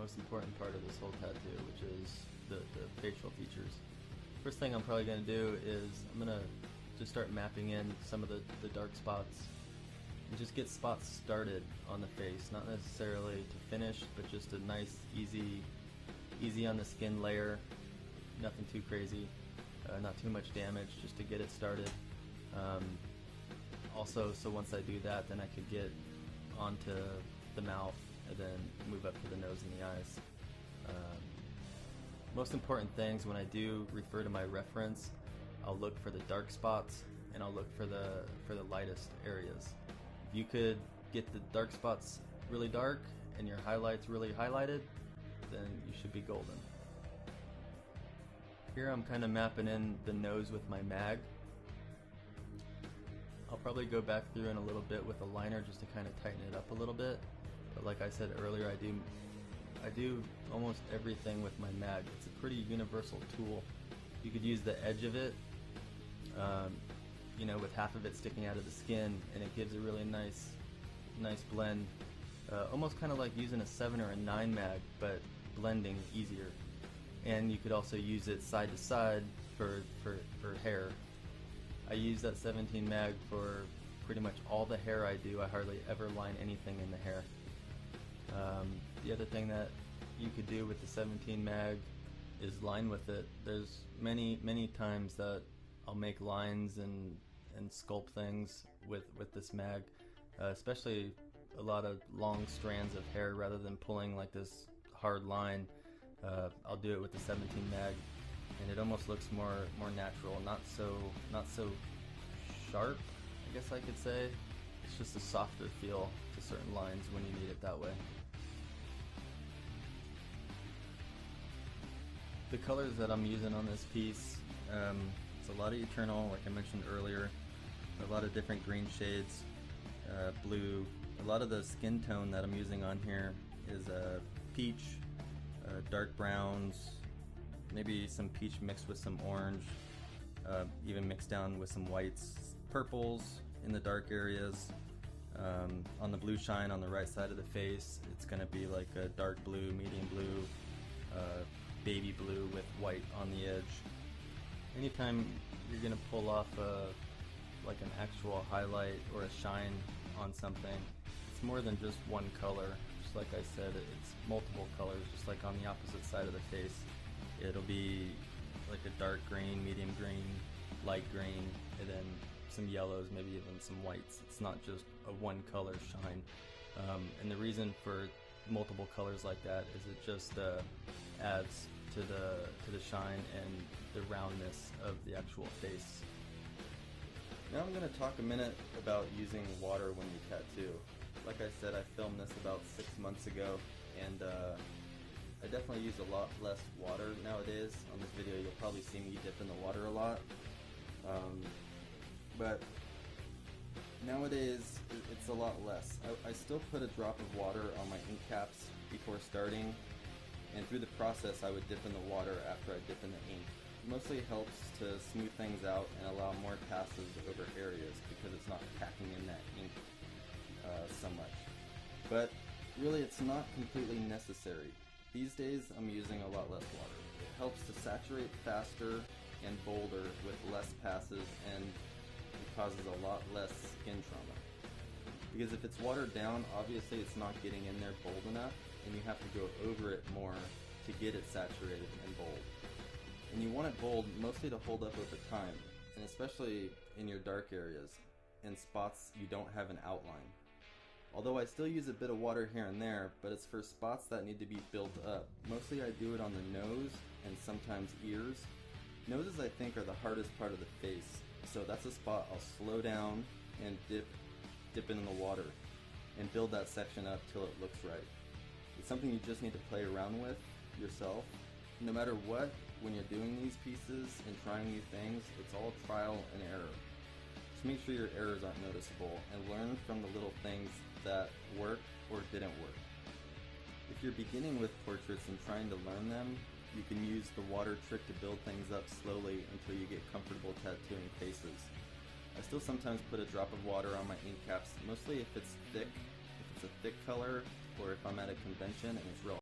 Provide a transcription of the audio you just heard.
most important part of this whole tattoo, which is the facial features. First thing I'm probably going to do is I'm going to just start mapping in some of the dark spots and just get spots started on the face, not necessarily to finish, but just a nice, easy on the skin layer, nothing too crazy, not too much damage, just to get it started. Also, so once I do that, then I could get onto the mouth and then move up to the nose and the eyes. Most important things when I do refer to my reference, I'll look for the dark spots and I'll look for the lightest areas. If you could get the dark spots really dark and your highlights really highlighted, then you should be golden. Here I'm kind of mapping in the nose with my mag. I'll probably go back through in a little bit with a liner just to kind of tighten it up a little bit. But like I said earlier, I do almost everything with my mag. It's a pretty universal tool. You could use the edge of it, with half of it sticking out of the skin, and it gives a really nice blend. Almost kind of like using a 7 or a 9 mag, but blending easier. And you could also use it side to side for hair. I use that 17 mag for pretty much all the hair I do. I hardly ever line anything in the hair. The other thing that you could do with the 17 mag is line with it. There's many times that I'll make lines and sculpt things with this mag, especially a lot of long strands of hair. Rather than pulling like this hard line, I'll do it with the 17 mag, and it almost looks more natural, not so sharp, I guess I could say. It's just a softer feel to certain lines when you need it that way. The colors that I'm using on this piece, it's a lot of Eternal, like I mentioned earlier, a lot of different green shades, blue. A lot of the skin tone that I'm using on here is peach, dark browns, maybe some peach mixed with some orange, even mixed down with some whites, purples in the dark areas. On the blue shine on the right side of the face, it's going to be like a dark blue, medium blue, baby blue with white on the edge. Anytime you're going to pull off like an actual highlight or a shine on something, it's more than just one color. Just like I said, it's multiple colors, just like on the opposite side of the face. It'll be like a dark green, medium green, light green, and then some yellows, maybe even some whites. It's not just a one color shine. And the reason for multiple colors like that is it just adds to the shine and the roundness of the actual face. Now I'm going to talk a minute about using water when you tattoo. Like I said, I filmed this about 6 months ago, and I definitely use a lot less water nowadays. On this video you'll probably see me dip in the water a lot. But nowadays it's a lot less. I still put a drop of water on my ink caps before starting, and through the process I would dip in the water after I dip in the ink. It mostly helps to smooth things out and allow more passes over areas because it's not packing in that ink so much. But really it's not completely necessary. These days I'm using a lot less water. It helps to saturate faster and bolder with less passes, and it causes a lot less skin trauma. Because if it's watered down, obviously it's not getting in there bold enough, and you have to go over it more to get it saturated and bold. And you want it bold mostly to hold up over time, and especially in your dark areas and spots you don't have an outline. Although I still use a bit of water here and there, but it's for spots that need to be built up. Mostly I do it on the nose and sometimes ears. Noses, I think, are the hardest part of the face, so that's a spot I'll slow down and dip in the water and build that section up till it looks right. It's something you just need to play around with yourself. No matter what, when you're doing these pieces and trying new things, it's all trial and error. Just make sure your errors aren't noticeable and learn from the little things that work or didn't work. If you're beginning with portraits and trying to learn them, you can use the water trick to build things up slowly until you get comfortable tattooing faces. I still sometimes put a drop of water on my ink caps, mostly if it's thick, if it's a thick color, or if I'm at a convention and it's real